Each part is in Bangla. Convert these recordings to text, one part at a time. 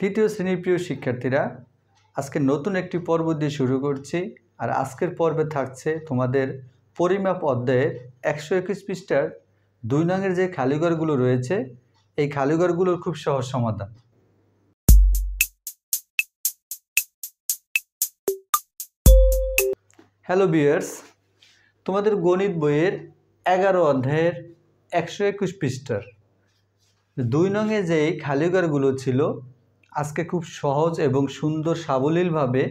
তৃতীয় শ্রেণীর প্রিয় শিক্ষার্থীরা, আজকে নতুন একটি পর্ব দিয়ে শুরু করছি। আর আজকের পর্বে থাকছে তোমাদের পরিমাপ অধ্যায়ের 121 পৃষ্ঠার 2 নংয়ের যে খালিঘরগুলো রয়েছে, এই খালিঘরগুলোর খুব সহজ সমাধান। হ্যালো ভিউয়ার্স, তোমাদের গণিত বইয়ের 11 অধ্যায়ের 121 পৃষ্ঠার 2 নংয়ে যেই খালিঘরগুলো ছিল, আজকে খুব সহজ এবং সুন্দর সাবলীলভাবে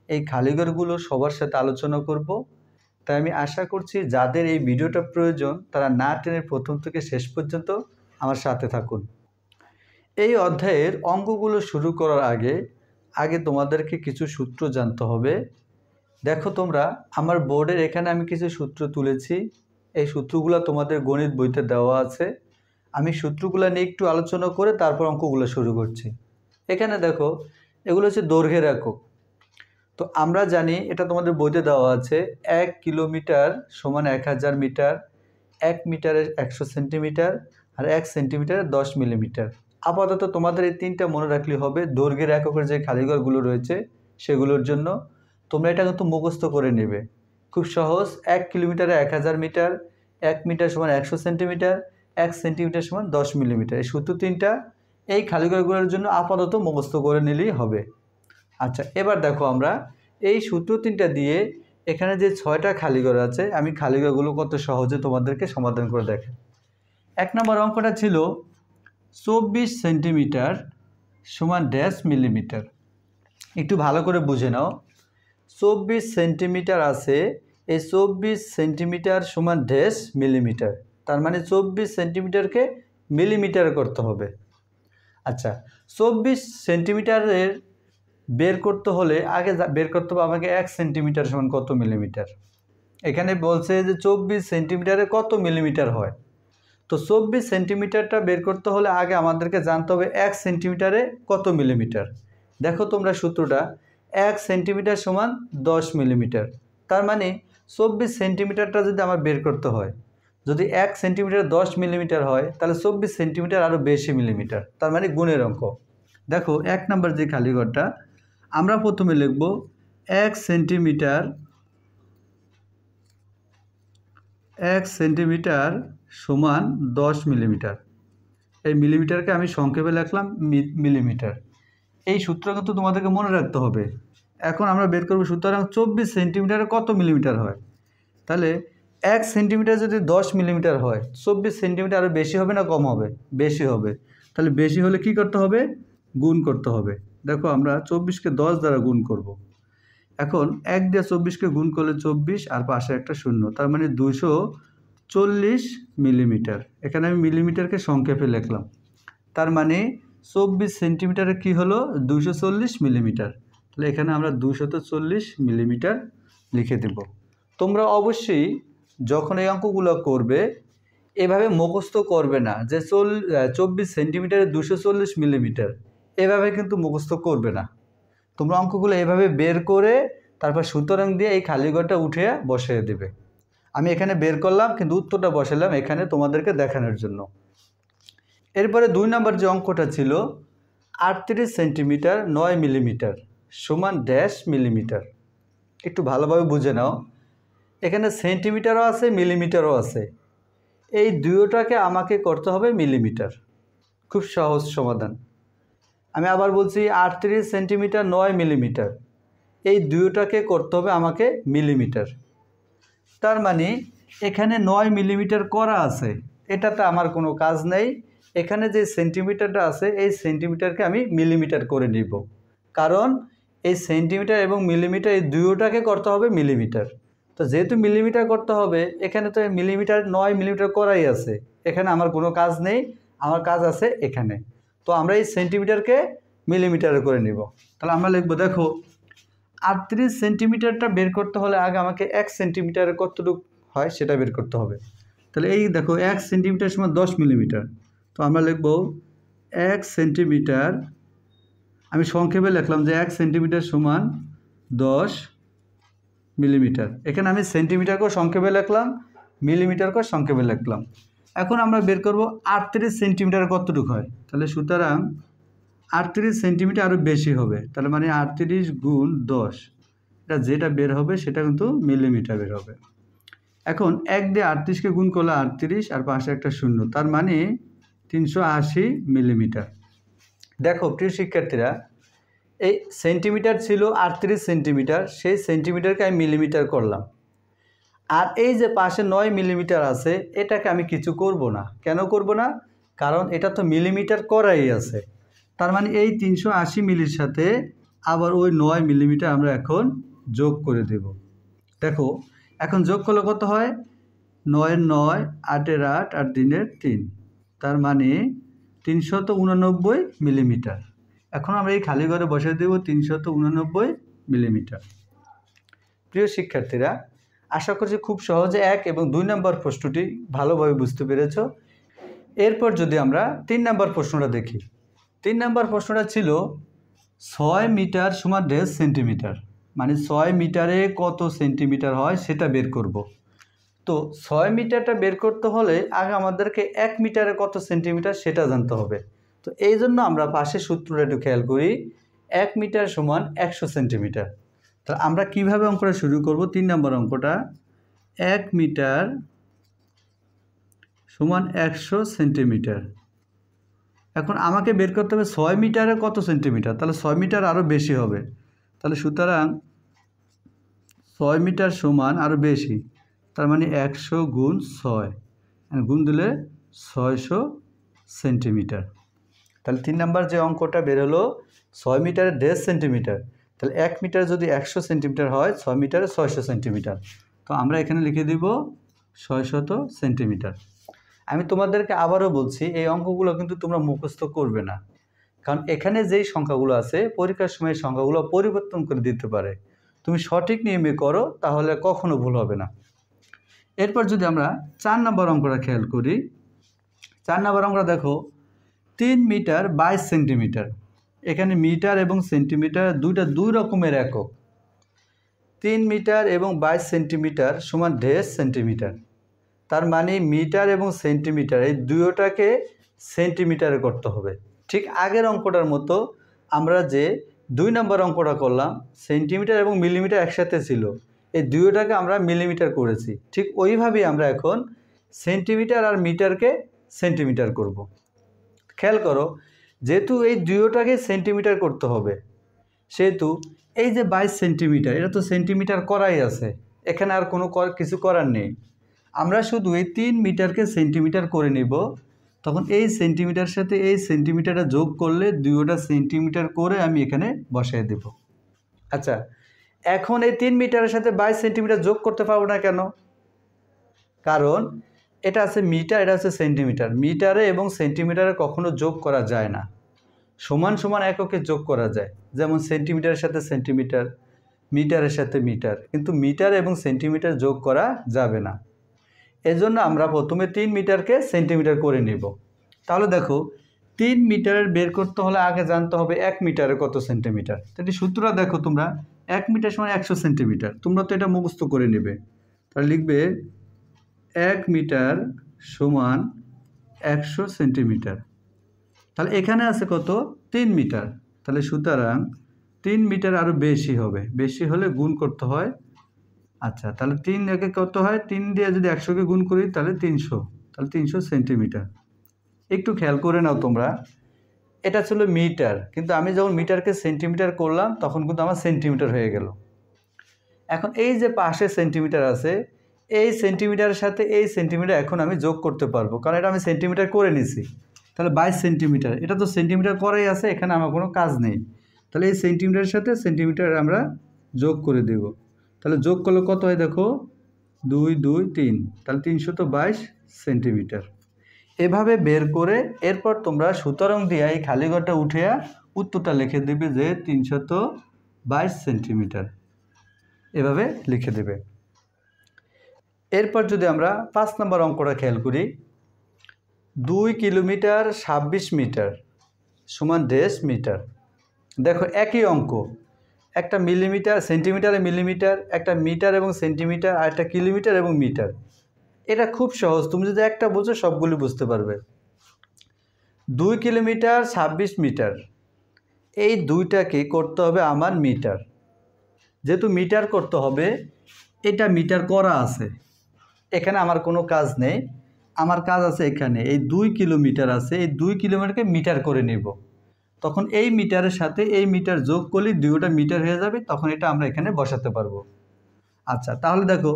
এই খালিঘরগুলো সবার সাথে আলোচনা করব। তাই আমি আশা করছি যাদের এই ভিডিওটা প্রয়োজন তারা না টেনে প্রথম থেকে শেষ পর্যন্ত আমার সাথে থাকুন। এই অধ্যায়ের অঙ্কগুলো শুরু করার আগে তোমাদেরকে কিছু সূত্র জানতে হবে। দেখো তোমরা, আমার বোর্ডের এখানে আমি কিছু সূত্র তুলেছি। এই সূত্রগুলো তোমাদের গণিত বইতে দেওয়া আছে। আমি সূত্রগুলো নিয়ে একটু আলোচনা করে তারপর অঙ্কগুলো শুরু করছি। এখানে দেখো, এগুলো হচ্ছে দৈর্ঘ্যের একক। তো আমরা জানি, এটা তোমাদের বইতে দেওয়া আছে, 1 কিলোমিটার সমান 1000 মিটার, 1 মিটারে 100 সেন্টিমিটার, আর 1 সেন্টিমিটারে 10 মিলিমিটার। আপাতত তোমাদের এই তিনটা মনে রাখলে হবে দৈর্ঘ্যের এককের যে খালিঘরগুলো রয়েছে সেগুলোর জন্য। তোমরা এটা কিন্তু মুখস্থ করে নেবে, খুব সহজ। 1 কিলোমিটারে 1000 মিটার, 1 মিটার সমান 100 সেন্টিমিটার, 1 সেন্টিমিটার সমান 10 মিলিমিটার। এই সূত্র তিনটা এই খালিঘরগুলোর জন্য আপাতত মুখস্থ করে নিলেই হবে। আচ্ছা, এবার দেখো, আমরা এই সূত্র তিনটা দিয়ে এখানে যে 6টা খালিঘর আছে, আমি খালিঘরগুলো কত সহজে তোমাদেরকে সমাধান করে দেখে। 1 নম্বর অঙ্কটা ছিল 24 সেন্টিমিটার সমান ড্যাশ মিলিমিটার। একটু ভালো করে বুঝে নাও, 24 সেন্টিমিটার আছে, এই 24 সেন্টিমিটার সমান ড্যাশ মিলিমিটার। তার মানে 24 সেন্টিমিটারকে মিলিমিটার করতে হবে। আচ্ছা, 24 সেন্টিমিটারের বের করতে হলে আগে বের করতে হবে আমাকে 1 সেন্টিমিটার সমান কত মিলিমিটার। এখানে বলছে যে 24 সেন্টিমিটারে কত মিলিমিটার হয়। তো 24 সেন্টিমিটারটা বের করতে হলে আগে আমাদেরকে জানতে হবে 1 সেন্টিমিটারে কত মিলিমিটার। দেখো তোমরা সূত্রটা, 1 সেন্টিমিটার সমান 10 মিলিমিটার। তার মানে 24 সেন্টিমিটারটা যদি আমার বের করতে হয়, যদি 1 সেন্টিমিটার 10 মিলিমিটার হয়, তাহলে 24 সেন্টিমিটার আরও বেশি মিলিমিটার, তার মানে গুণের অঙ্ক। দেখো, 1 নম্বর যে খালিঘরটা, আমরা প্রথমে লিখব 1 সেন্টিমিটার সমান 10 মিলিমিটার। এই মিলিমিটারকে আমি সংক্ষেপে লিখলাম মিলিমিটার। এই সূত্র কিন্তু তোমাদেরকে মনে রাখতে হবে। এখন আমরা বের করব, সুতরাং 24 সেন্টিমিটারে কত মিলিমিটার হয়। তাহলে 1 সেন্টিমিটার যদি 10 মিলিমিটার হয়, 24 সেন্টিমিটার আরও বেশি হবে না কম হবে? বেশি হবে। তাহলে বেশি হলে কি করতে হবে? গুণ করতে হবে। দেখো, আমরা 24কে 10 দ্বারা গুণ করব। এখন 1 দিয়ে 24কে গুণ করলে 24, আর পাশে একটা শূন্য, তার মানে 240 মিলিমিটার। এখানে আমি মিলিমিটারকে সংক্ষেপে লিখলাম। তার মানে 24 সেন্টিমিটারে কি হলো? 240 মিলিমিটার। তাহলে এখানে আমরা 240 মিলিমিটার লিখে দেব। তোমরা অবশ্যই যখন এই অঙ্কগুলো করবে এভাবে মুখস্থ করবে না যে 24 সেন্টিমিটারে 240 মিলিমিটার, এভাবে কিন্তু মুখস্থ করবে না। তোমরা অঙ্কগুলো এভাবে বের করে তারপর সুতরাং দিয়ে এই খালিঘরটা উঠে বসিয়ে দেবে। আমি এখানে বের করলাম, কিন্তু উত্তরটা বসালাম এখানে তোমাদেরকে দেখানোর জন্য। এরপরে 2 নম্বর যে অঙ্কটা ছিল 38 সেন্টিমিটার 9 মিলিমিটার সমান ড্যাশ মিলিমিটার। একটু ভালোভাবে বুঝে নাও, এখানে সেন্টিমিটারও আছে মিলিমিটারও আছে, এই দুটোটাকে আমাকে করতে হবে মিলিমিটার। খুব সহজ সমাধান। আমি আবার বলছি, 38 সেন্টিমিটার 9 মিলিমিটার, এই দুটোটাকে করতে হবে আমাকে মিলিমিটার। তার মানে এখানে 9 মিলিমিটার করা আছে, এটাতে আমার কোনো কাজ নেই। এখানে যে সেন্টিমিটারটা আছে এই সেন্টিমিটারকে আমি মিলিমিটার করে নিব, কারণ এই সেন্টিমিটার এবং মিলিমিটার এই দুটোটাকে করতে হবে মিলিমিটার। তো যেহেতু মিলিমিটার করতে হবে, এখানে তো মিলিমিটার 9 মিলিমিটার করাই আছে, এখানে আমার কোনো কাজ নেই, আমার কাজ আছে এখানে। তো আমরা এই সেন্টিমিটারকে মিলিমিটারে করে নিব। তাহলে আমরা লিখব, দেখো 38 সেন্টিমিটারটা বের করতে হলে আগে আমাকে 1 সেন্টিমিটারে কতটুকু হয় সেটা বের করতে হবে। তাহলে এই দেখো, 1 সেন্টিমিটার সমান 10 মিলিমিটার। তো আমরা লিখব 1 সেন্টিমিটার, আমি সংক্ষেপে লিখলাম যে 1 সেন্টিমিটার সমান 10 মিলিমিটার। এখানে আমি সেন্টিমিটারকেও সংক্ষেপে লিখলাম, মিলিমিটারকেও সংক্ষেপে লিখলাম। এখন আমরা বের করব 38 সেন্টিমিটার কতটুকু হয়। তাহলে সুতরাং 38 সেন্টিমিটার আরও বেশি হবে, তাহলে মানে 38 গুণ 10, এটা যেটা বের হবে সেটা কিন্তু মিলিমিটার বের হবে। এখন 1 দিয়ে 38কে গুণ করলে 38 আর পাশে একটা শূন্য, তার মানে 380 মিলিমিটার। দেখো প্রিয় শিক্ষার্থীরা, এই সেন্টিমিটার ছিল 38 সেন্টিমিটার, সেই সেন্টিমিটারকে আমি মিলিমিটার করলাম। আর এই যে পাশে 9 মিলিমিটার আছে, এটাকে আমি কিছু করব না। কেন করব না? কারণ এটা তো মিলিমিটার করাই আছে। তার মানে এই 380 মিলির সাথে আবার ওই 9 মিলিমিটার আমরা এখন যোগ করে দেব। দেখো এখন যোগ করলে কত হয়? 9 9, 8 8 আর 3 3, তার মানে 389 মিলিমিটার। এখন আমরা এই খালি ঘরে বসে দেব 389 মিলিমিটার। প্রিয় শিক্ষার্থীরা, আশা করছি খুব সহজে 1 এবং 2 নম্বর প্রশ্নটি ভালোভাবে বুঝতে পেরেছ। এরপর যদি আমরা 3 নম্বর প্রশ্নটা দেখি, 3 নম্বর প্রশ্নটা ছিল 6 মিটার সমান 1.5 সেন্টিমিটার, মানে 6 মিটারে কত সেন্টিমিটার হয় সেটা বের করব। তো 6 মিটারটা বের করতে হলে আগে আমাদেরকে 1 মিটারে কত সেন্টিমিটার সেটা জানতে হবে। তো এই জন্য আমরা পাশে সূত্রটা একটু খেয়াল করি, 1 মিটার সমান 100 সেন্টিমিটার। তাহলে আমরা কিভাবে অঙ্কটা শুরু করব? 3 নম্বর অঙ্কটা, 1 মিটার সমান 100 সেন্টিমিটার। এখন আমাকে বের করতে হবে 6 মিটারে কত সেন্টিমিটার, তাহলে 6 মিটার আরও বেশি হবে। তাহলে সুতরাং 6 মিটার সমান আরও বেশি, তার মানে 100 গুণ 6, গুণ দিলে 600 সেন্টিমিটার। তাহলে 3 নম্বর যে অঙ্কটা বের হলো 6 মিটারে 1.5 সেন্টিমিটার, তাহলে 1 মিটার যদি 100 সেন্টিমিটার হয়, 6 মিটারে 600 সেন্টিমিটার। তো আমরা এখানে লিখে দিব 600 সেন্টিমিটার। আমি তোমাদেরকে আবারও বলছি, এই অঙ্কগুলো কিন্তু তোমরা মুখস্থ করবে না, কারণ এখানে যেই সংখ্যাগুলো আছে পরীক্ষার সময় সংখ্যাগুলো পরিবর্তন করে দিতে পারে। তুমি সঠিক নিয়মে করো, তাহলে কখনো ভুল হবে না। এরপর যদি আমরা 4 নম্বর অঙ্কটা খেয়াল করি, 4 নম্বর অঙ্কটা দেখো 3 মিটার 22 সেন্টিমিটার। এখানে মিটার এবং সেন্টিমিটার দুইটা দুই রকমের একক। 3 মিটার এবং 22 সেন্টিমিটার সমান 1.5 সেন্টিমিটার। তার মানে মিটার এবং সেন্টিমিটার এই দুইটাকে সেন্টিমিটারে করতে হবে। ঠিক আগের অঙ্কটার মতো আমরা যে 2 নম্বর অঙ্কটা করলাম, সেন্টিমিটার এবং মিলিমিটার একসাথে ছিল, এই দুইটাকে আমরা মিলিমিটার করেছি। ঠিক ওইভাবেই আমরা এখন সেন্টিমিটার আর মিটারকে সেন্টিমিটার করব। খেয়াল করো, যেহেতু এই দুইটাকে সেন্টিমিটার করতে হবে, সেহেতু এই যে 22 সেন্টিমিটার, এটা তো সেন্টিমিটার করাই আছে, এখানে আর কোনো কিছু করার নেই। আমরা শুধু এই 3 মিটারকে সেন্টিমিটার করে নিব, তখন এই সেন্টিমিটার সাথে এই সেন্টিমিটারটা যোগ করলে দুইটা সেন্টিমিটার করে আমি এখানে বসাই দেব। আচ্ছা, এখন এই 3 মিটারের সাথে 22 সেন্টিমিটার যোগ করতে পারবো না কেন? কারণ এটা আছে মিটার, এটা আছে সেন্টিমিটার। মিটারে এবং সেন্টিমিটারে কখনো যোগ করা যায় না, সমান সমান এককে যোগ করা যায়। যেমন সেন্টিমিটারের সাথে সেন্টিমিটার, মিটারের সাথে মিটার, কিন্তু মিটার এবং সেন্টিমিটার যোগ করা যাবে না। এজন্য আমরা প্রথমে 3 মিটারকে সেন্টিমিটার করে নেব। তাহলে দেখো 3 মিটারের বের করতে হলে আগে জানতে হবে 1 মিটারে কত সেন্টিমিটার। তাহলে সূত্রটা দেখো তোমরা, 1 মিটার সমান 100 সেন্টিমিটার। তোমরা তো এটা মুখস্থ করে নেবে। তাহলে লিখবে 1 মিটার সমান 100 সেন্টিমিটার। তাহলে এখানে আছে কত? 3 মিটার। তাহলে সুতরাং 3 মিটার আরও বেশি হবে, বেশি হলে গুণ করতে হয়। আচ্ছা, তাহলে 3 একে কত হয়? 3 দিয়ে যদি 100কে গুণ করি তাহলে 300, তাহলে 300 সেন্টিমিটার। একটু খেয়াল করে নাও তোমরা, এটা ছিল মিটার, কিন্তু আমি যখন মিটারকে সেন্টিমিটার করলাম তখন কিন্তু আমার সেন্টিমিটার হয়ে গেল। এখন এই যে পাশে সেন্টিমিটার আছে, এই সেন্টিমিটারের সাথে এই সেন্টিমিটার এখন আমি যোগ করতে পারবো, কারণ এটা আমি সেন্টিমিটার করে নিছি। তাহলে 22 সেন্টিমিটার, এটা তো সেন্টিমিটার করাই আছে, এখানে আমার কোনো কাজ নেই। তাহলে এই সেন্টিমিটারের সাথে সেন্টিমিটার আমরা যোগ করে দেব। তাহলে যোগ করলে কত হয় দেখো, 2 2 3, তাহলে 322 সেন্টিমিটার। এভাবে বের করে এরপর তোমরা সুতরাং দিয়ে এই খালি ঘরটা উঠে উত্তরটা লিখে দেবে যে 322 সেন্টিমিটার, এভাবে লিখে দেবে। এরপর যদি আমরা 5 নম্বর অঙ্কটা খেয়াল করি, 2 কিলোমিটার 26 মিটার সমান 1.5 মিটার। দেখো একই অঙ্ক, একটা মিলিমিটার সেন্টিমিটারে মিলিমিটার, একটা মিটার এবং সেন্টিমিটার, আর একটা কিলোমিটার এবং মিটার। এটা খুব সহজ, তুমি যদি একটা বোঝো সবগুলি বুঝতে পারবে। 2 কিলোমিটার 26 মিটার এই দুইটাকে করতে হবে আমার মিটার। যেহেতু মিটার করতে হবে, এটা মিটার করা আছে, এখানে আমার কোনো কাজ নেই। আমার কাজ আছে এখানে, এই 2 কিলোমিটার আছে, এই 2 কিলোমিটারকে মিটার করে নেব। তখন এই মিটারের সাথে এই মিটার যোগ করলে দুইটা মিটার হয়ে যাবে, তখন এটা আমরা এখানে বসাতে পারবো। আচ্ছা, তাহলে দেখো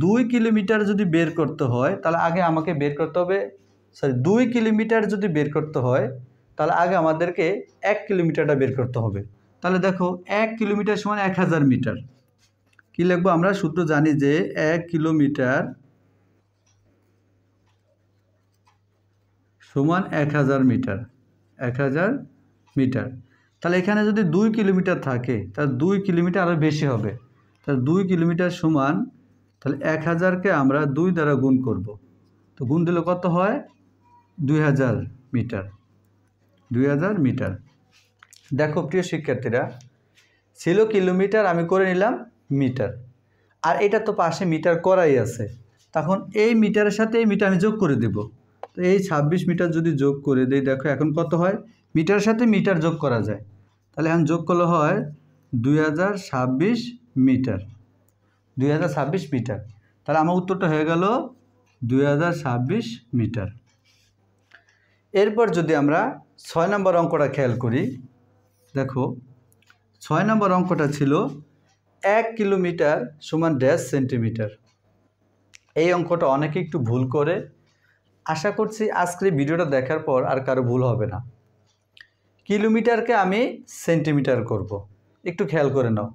2 কিলোমিটার যদি বের করতে হয় তাহলে আগে আমাকে বের করতে হবে, 2 কিলোমিটার যদি বের করতে হয় তাহলে আগে আমাদেরকে 1 কিলোমিটারটা বের করতে হবে। তাহলে দেখো 1 কিলোমিটার সমান 1000 মিটার। কি লিখবো আমরা? সূত্র জানি যে 1 কিলোমিটার সমান 1000 মিটার। 1000 মিটার। তাহলে এখানে যদি 2 কিলোমিটার থাকে তাহলে 2 কিলোমিটার আরও বেশি হবে। তাহলে 2 কিলোমিটার সমান, তাহলে 1000কে আমরা 2 দ্বারা গুণ করব। তো গুণ দিলে কত হয়? 2000 মিটার। 2000 মিটার। দেখো প্রিয় শিক্ষার্থীরা, ছিল কিলোমিটার, আমি করে নিলাম মিটার। আর এটা তো পাশে মিটার করাই আছে, তখন এই মিটারের সাথে এই মিটার আমি যোগ করে দেব। তো এই 26 মিটার যদি যোগ করে দিই, দেখো এখন কত হয়? মিটারের সাথে মিটার যোগ করা যায়, তাহলে এখন যোগ করলে হয় 2026 মিটার। 2026 মিটার। তাহলে আমার উত্তরটা হয়ে গেল 2026 মিটার। এরপর যদি আমরা 6 নম্বর অঙ্কটা খেয়াল করি, দেখো 6 নম্বর অঙ্কটা ছিল 1 কিলোমিটার সমান ড্যাশ সেন্টিমিটার। এই অঙ্কটা অনেকে একটু ভুল করে। আশা করছি আজকের ভিডিওটা দেখার পর আর কারো ভুল হবে না। কিলোমিটারকে আমি সেন্টিমিটার করব, একটু খেয়াল করে নাও।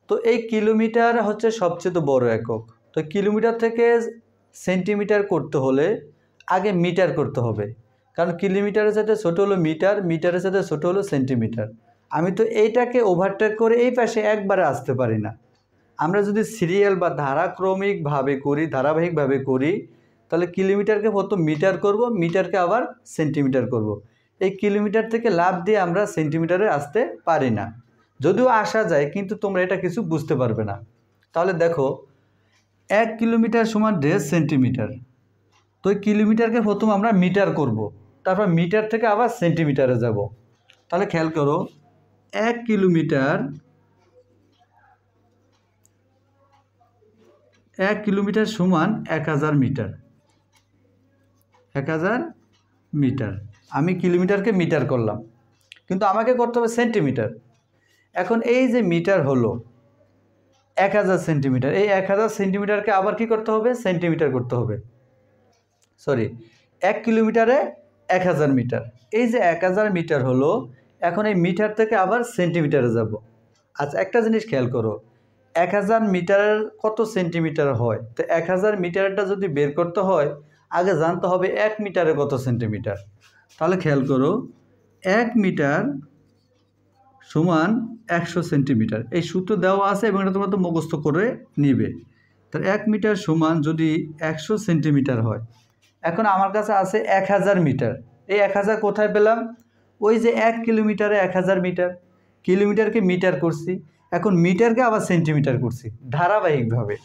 তো এই কিলোমিটার হচ্ছে সবচেয়ে বড় একক। তো কিলোমিটার থেকে সেন্টিমিটার করতে হলে আগে মিটার করতে হবে, কারণ কিলোমিটারের সাথে ছোটো হলো মিটার, মিটারের সাথে ছোটো হলো সেন্টিমিটার। আমি তো এইটাকে ওভারটেক করে এই পাশে একবারে আসতে পারি না। আমরা যদি সিরিয়াল বা ধারাবাহিকভাবে করি তাহলে কিলোমিটারকে প্রথম মিটার করব, মিটারকে আবার সেন্টিমিটার করব। এই কিলোমিটার থেকে লাভ দিয়ে আমরা সেন্টিমিটারে আসতে পারি না, যদিও আসা যায়, কিন্তু তোমরা এটা কিছু বুঝতে পারবে না। তাহলে দেখো 1 কিলোমিটার সমান ড্যাশ সেন্টিমিটার। তো এই কিলোমিটারকে প্রথম আমরা মিটার করব, তারপর মিটার থেকে আবার সেন্টিমিটারে যাব। তাহলে খেয়াল করো, 1 কিলোমিটার 1 কিলোমিটার সমান 1000 মিটার। 1000 মিটার। আমি কিলোমিটারকে মিটার করলাম, কিন্তু আমাকে করতে হবে সেন্টিমিটার। এখন এই যে মিটার হলো 1000 সেন্টিমিটার, এই 1000 সেন্টিমিটারকে আবার কি করতে হবে? সেন্টিমিটার করতে হবে। 1 কিলোমিটারে 1000 মিটার। এই যে 1000 মিটার হলো, এখন এই মিটার থেকে আবার সেন্টিমিটারে যাব। আচ্ছা, একটা জিনিস খেয়াল করো, 1000 মিটারের কত সেন্টিমিটার হয়? তো 1000 মিটারটা যদি বের করতে হয় আগে জানতে হবে 1 মিটারে কত সেন্টিমিটার। তাহলে খেয়াল করো, 1 মিটার সমান 100 সেন্টিমিটার। এই সূত্র দেওয়া আছে এবং এটা তোমরা তো মুখস্থ করে নিবে। তাহলে 1 মিটার সমান যদি 100 সেন্টিমিটার হয়, এখন আমার কাছে আছে 1000 মিটার। এই 1000 কোথায় পেলাম? ওই যে 1 কিলোমিটারে 1000 মিটার। কিলোমিটারকে মিটার করছি, এখন মিটারকে আবার সেন্টিমিটার করছি ধারাবাহিকভাবে।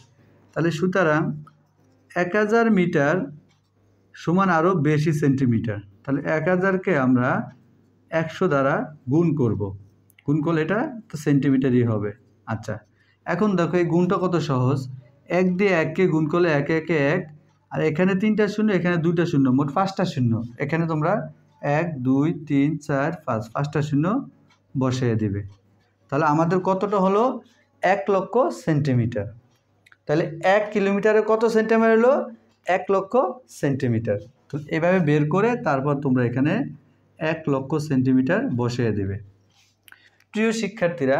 তাহলে সুতরাং 1000 মিটার সমান আরও বেশি সেন্টিমিটার। তাহলে 1000কে আমরা 100 দ্বারা গুণ করব। গুণ করলে এটা তো সেন্টিমিটারই হবে। আচ্ছা, এখন দেখো এই গুণটা কত সহজ। 1 দিয়ে 1কে গুণ করলে 1 1 1, আর এখানে 3টা শূন্য, এখানে 2টা শূন্য, মোট 5টা শূন্য। এখানে তোমরা 1 2 3 4 5, 5টা শূন্য বসিয়ে দিবে। তাহলে আমাদের কতটা হলো? 1 লক্ষ সেন্টিমিটার। তাহলে 1 কিলোমিটারে কত সেন্টিমিটার হলো? 1 লক্ষ সেন্টিমিটার। তো এভাবে বের করে তারপর তোমরা এখানে 1 লক্ষ সেন্টিমিটার বসিয়ে দেবে। প্রিয় শিক্ষার্থীরা,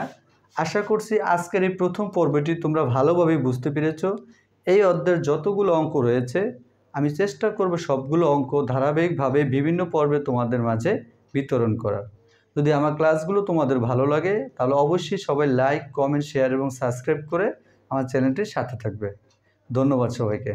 আশা করছি আজকের এই প্রথম পর্বটি তোমরা ভালোভাবে বুঝতে পেরেছো। এই অধ্যায়ের যতগুলো অঙ্ক রয়েছে আমি চেষ্টা করব সবগুলো অঙ্ক ধারাবাহিকভাবে বিভিন্ন পর্বে তোমাদের মাঝে বিতরণ করার। যদি আমার ক্লাসগুলো তোমাদের ভালো লাগে তাহলে অবশ্যই সবাই লাইক, কমেন্ট, শেয়ার এবং সাবস্ক্রাইব করে আমার চ্যানেলটির সাথে থাকবে। ধন্যবাদ সবাইকে।